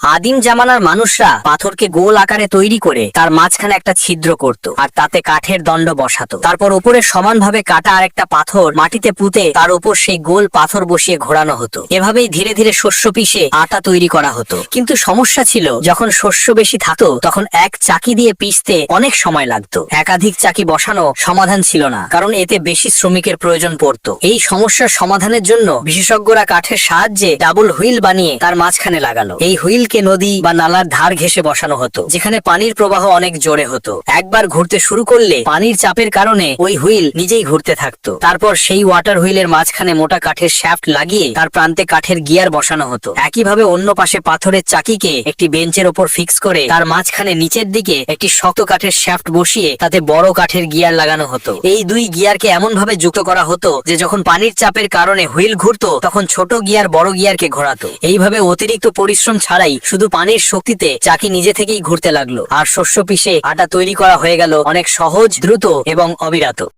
আদিম জামানার মানুষরা পাথরকে গোল আকারে তৈরি করে তার মাঝখানে একটা ছিদ্র করত আর তাতে কাঠের দণ্ড বসাতো। তারপর উপরে সমানভাবে কাটা আর একটা পাথর মাটিতে পুঁতে তার উপর সেই গোল পাথর বসিয়ে ঘোরানো হতো। এভাবেই ধীরে ধীরে শস্য পিষে আটা তৈরি করা হতো। কিন্তু সমস্যা ছিল, যখন শস্য বেশি থাকতো তখন এক চাকি দিয়ে পিষতে অনেক সময় লাগতো। একাধিক চাকি বসানো সমাধান ছিল না, কারণ এতে বেশি শ্রমিকের প্রয়োজন পড়তো। এই সমস্যার সমাধানের জন্য বিশেষজ্ঞরা কাঠের সাহায্যে ডাবল হুইল বানিয়ে তার মাঝখানে লাগালো। এই হুইল কে নদী বা নালার ধার ঘেঁষে বসানো হতো, যেখানে পানির প্রবাহ অনেক জোরে হতো। একবার ঘুরতে শুরু করলে পানির চাপের কারণে ওই হুইল নিজেই ঘুরতে থাকতো। তারপর সেই ওয়াটার হুইলের মাঝখানে মোটা কাঠের শ্যাফট লাগিয়ে তার প্রান্তে কাঠের গিয়ার বসানো হতো। একইভাবে অন্য পাশে পাথরের চাকিকে একটি বেঞ্চের ওপর ফিক্স করে তার মাঝখানে নিচের দিকে একটি শক্ত কাঠের শ্যাফট বসিয়ে তাতে বড় কাঠের গিয়ার লাগানো হতো। এই দুই গিয়ারকে এমন ভাবে যুক্ত করা হতো যে যখন পানির চাপের কারণে হুইল ঘুরতো তখন ছোট গিয়ার বড় গিয়ারকে ঘোরাতো। এইভাবে অতিরিক্ত পরিশ্রম ছাড়াই শুধু পানির শক্তিতে চাকি নিজে থেকেই ঘুরতে লাগলো, আর শস্য পিষে আটা তৈরি করা হয়ে গেল অনেক সহজ, দ্রুত এবং অবিরত।